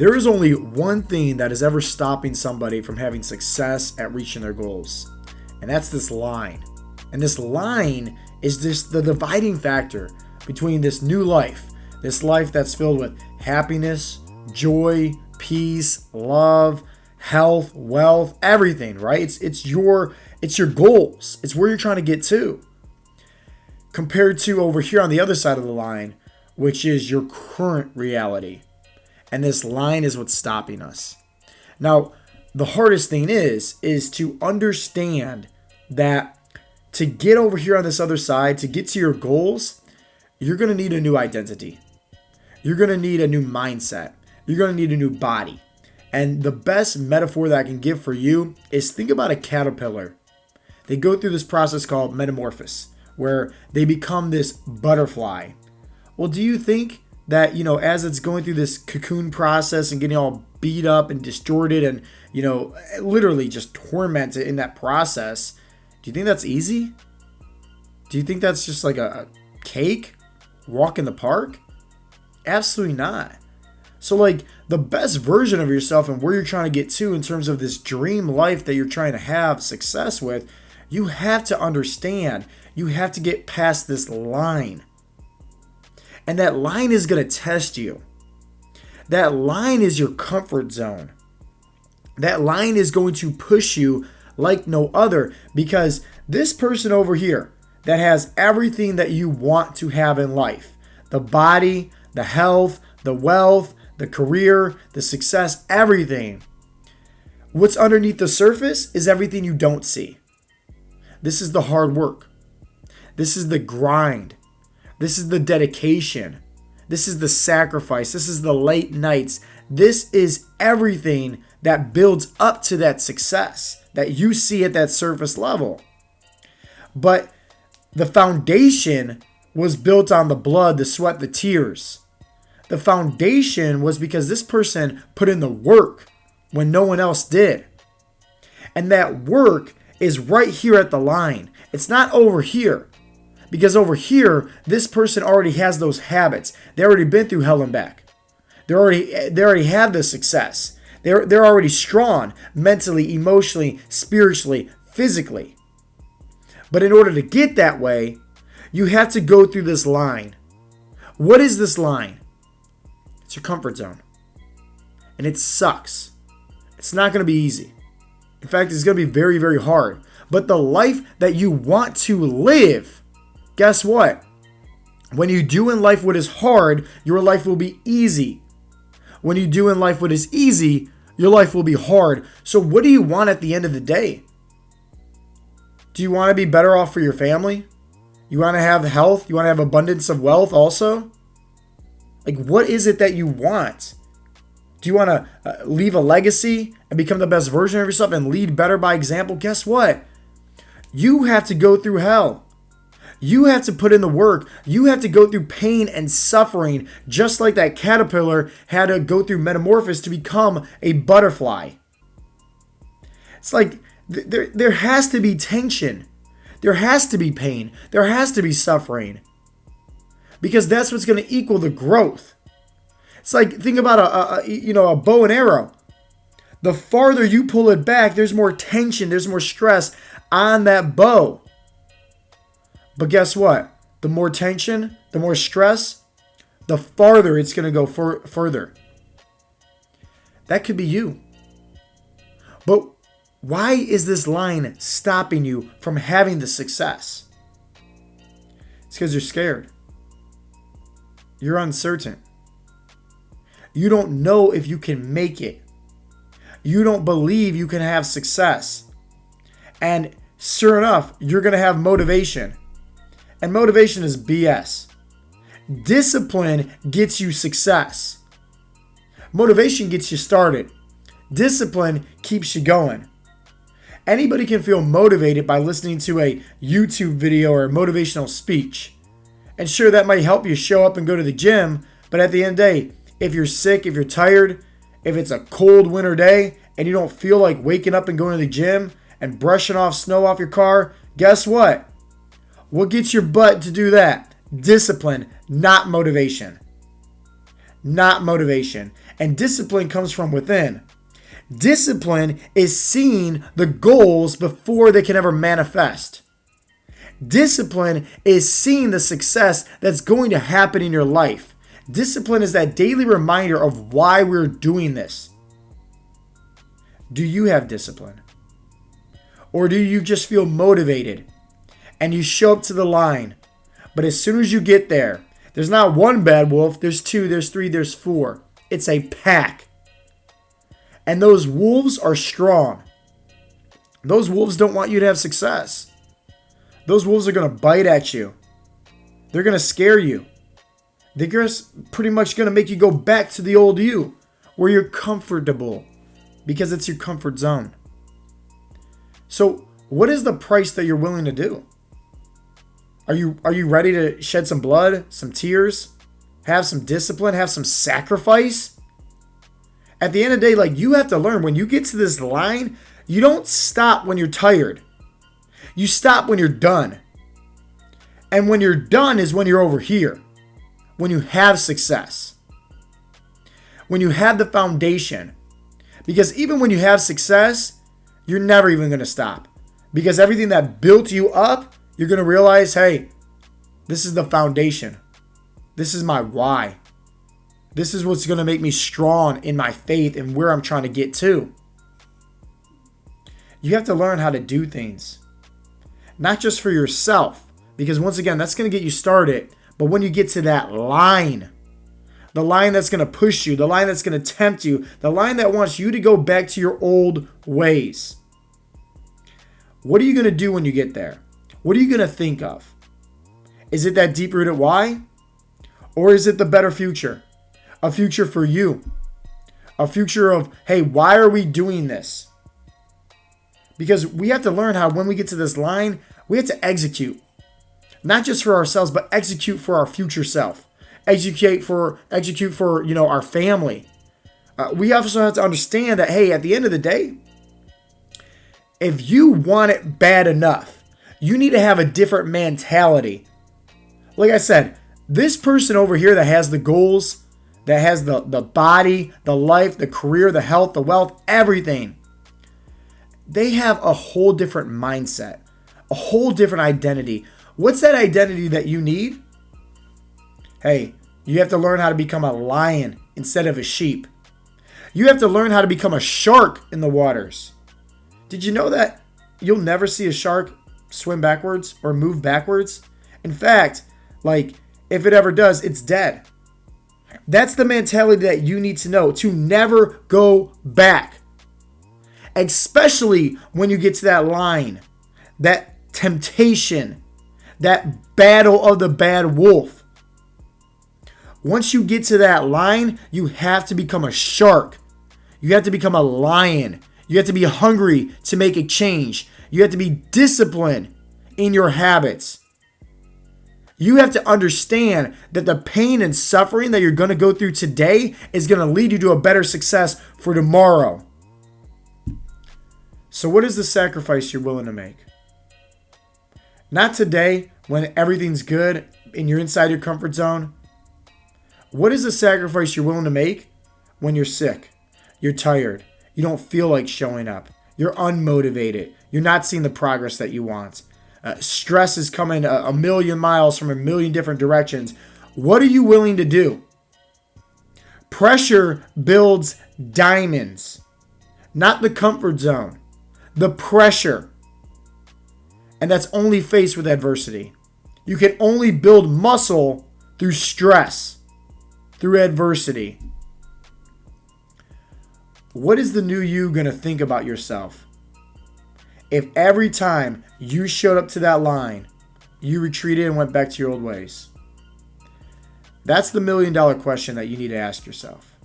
There is only one thing that is ever stopping somebody from having success at reaching their goals, and that's this line. And this line is just the dividing factor between this new life, this life that's filled with happiness, joy, peace, love, health, wealth, everything, right? It's your goals. It's where you're trying to get to. Compared to over here on the other side of the line, which is your current reality. And this line is what's stopping us. Now, the hardest thing is to understand that to get over here on this other side, to get to your goals, you're going to need a new identity. You're going to need a new mindset. You're going to need a new body. And the best metaphor that I can give for you is think about a caterpillar. They go through this process called metamorphosis, where they become this butterfly. Well, do you think that, as it's going through this cocoon process and getting all beat up and distorted and, literally just tormented in that process, do you think that's easy? Do you think that's just like a cake, walk in the park? Absolutely not. So the best version of yourself and where you're trying to get to in terms of this dream life that you're trying to have success with, you have to understand, you have to get past this line. And that line is going to test you. That line is your comfort zone. That line is going to push you like no other, because this person over here that has everything that you want to have in life, the body, the health, the wealth, the career, the success, everything. What's underneath the surface is everything you don't see. This is the hard work. This is the grind. This is the dedication. This is the sacrifice. This is the late nights. This is everything that builds up to that success that you see at that surface level. But the foundation was built on the blood, the sweat, the tears. The foundation was because this person put in the work when no one else did. And that work is right here at the line. It's not over here. Because over here, this person already has those habits. They already been through hell and back. They already have the success. They're already strong mentally, emotionally, spiritually, physically. But in order to get that way, you have to go through this line. What is this line? It's your comfort zone. And it sucks. It's not going to be easy. In fact, it's going to be very, very hard. But the life that you want to live, guess what? When you do in life what is hard, your life will be easy. When you do in life what is easy, your life will be hard. So what do you want at the end of the day? Do you want to be better off for your family? You want to have health? You want to have abundance of wealth also? What is it that you want? Do you want to leave a legacy and become the best version of yourself and lead better by example? Guess what? You have to go through hell. You have to put in the work. You have to go through pain and suffering, just like that caterpillar had to go through metamorphosis to become a butterfly. It's like there has to be tension. There has to be pain. There has to be suffering. Because that's what's going to equal the growth. It's like, think about a bow and arrow. The farther you pull it back, there's more tension, there's more stress on that bow. But guess what? The more tension, the more stress, the farther it's going to go further. That could be you. But why is this line stopping you from having the success? It's because you're scared. You're uncertain. You don't know if you can make it. You don't believe you can have success. And sure enough, you're going to have motivation. And motivation is BS. Discipline gets you success. Motivation gets you started. Discipline keeps you going. Anybody can feel motivated by listening to a YouTube video or a motivational speech. And sure, that might help you show up and go to the gym. But at the end of the day, if you're sick, if you're tired, if it's a cold winter day and you don't feel like waking up and going to the gym and brushing off snow off your car, guess what? What gets your butt to do that? Discipline, not motivation. Not motivation. And discipline comes from within. Discipline is seeing the goals before they can ever manifest. Discipline is seeing the success that's going to happen in your life. Discipline is that daily reminder of why we're doing this. Do you have discipline? Or do you just feel motivated and you show up to the line, but as soon as you get there, there's not one bad wolf, there's two, there's three, there's four. It's a pack. And those wolves are strong. Those wolves don't want you to have success. Those wolves are going to bite at you. They're going to scare you. They're pretty much going to make you go back to the old you, where you're comfortable, because it's your comfort zone. So, what is the price that you're willing to do? Are you ready to shed some blood, some tears, have some discipline, have some sacrifice? At the end of the day, like, you have to learn, when you get to this line, you don't stop when you're tired. You stop when you're done. And when you're done is when you're over here. When you have success. When you have the foundation. Because even when you have success, you're never even going to stop. Because everything that built you up, you're going to realize, hey, this is the foundation. This is my why. This is what's going to make me strong in my faith and where I'm trying to get to. You have to learn how to do things. Not just for yourself. Because once again, that's going to get you started. But when you get to that line, the line that's going to push you, the line that's going to tempt you, the line that wants you to go back to your old ways. What are you going to do when you get there? What are you going to think of? Is it that deep-rooted why? Or is it the better future? A future for you. A future of, hey, why are we doing this? Because we have to learn how when we get to this line, we have to execute. Not just for ourselves, but execute for our future self. Execute for our family. We also have to understand that, hey, at the end of the day, if you want it bad enough, you need to have a different mentality. Like I said, this person over here that has the goals, that has the body, the life, the career, the health, the wealth, everything, they have a whole different mindset, a whole different identity. What's that identity that you need? Hey, you have to learn how to become a lion instead of a sheep. You have to learn how to become a shark in the waters. Did you know that you'll never see a shark swim backwards or move backwards? In fact, like, if it ever does, it's dead. That's the mentality that you need to know, to never go back. Especially when you get to that line, that temptation, that battle of the bad wolf. Once you get to that line, you have to become a shark. You have to become a lion. You have to be hungry to make a change. You have to be disciplined in your habits. You have to understand that the pain and suffering that you're going to go through today is going to lead you to a better success for tomorrow. So what is the sacrifice you're willing to make? Not today when everything's good and you're inside your comfort zone. What is the sacrifice you're willing to make when you're sick, you're tired, you don't feel like showing up, you're unmotivated, you're not seeing the progress that you want? Stress is coming a million miles from a million different directions. What are you willing to do? Pressure builds diamonds, not the comfort zone. The pressure. And that's only faced with adversity. You can only build muscle through stress, through adversity. What is the new you going to think about yourself? If every time you showed up to that line, you retreated and went back to your old ways? That's the $1 million question that you need to ask yourself.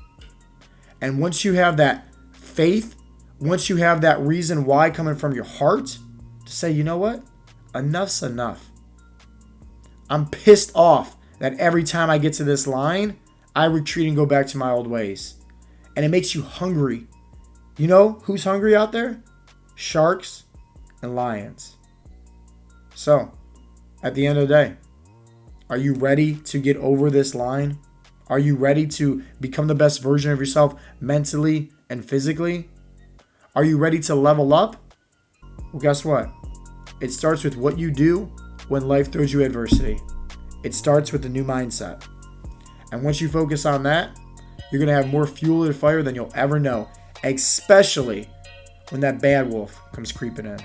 And once you have that faith, once you have that reason why coming from your heart, to say, you know what? Enough's enough. I'm pissed off that every time I get to this line, I retreat and go back to my old ways. And it makes you hungry. You know who's hungry out there? Sharks and lions. So, at the end of the day, are you ready to get over this line? Are you ready to become the best version of yourself mentally and physically? Are you ready to level up? Well, guess what? It starts with what you do when life throws you adversity. It starts with a new mindset. And once you focus on that, you're going to have more fuel to the fire than you'll ever know, especially when that bad wolf comes creeping in.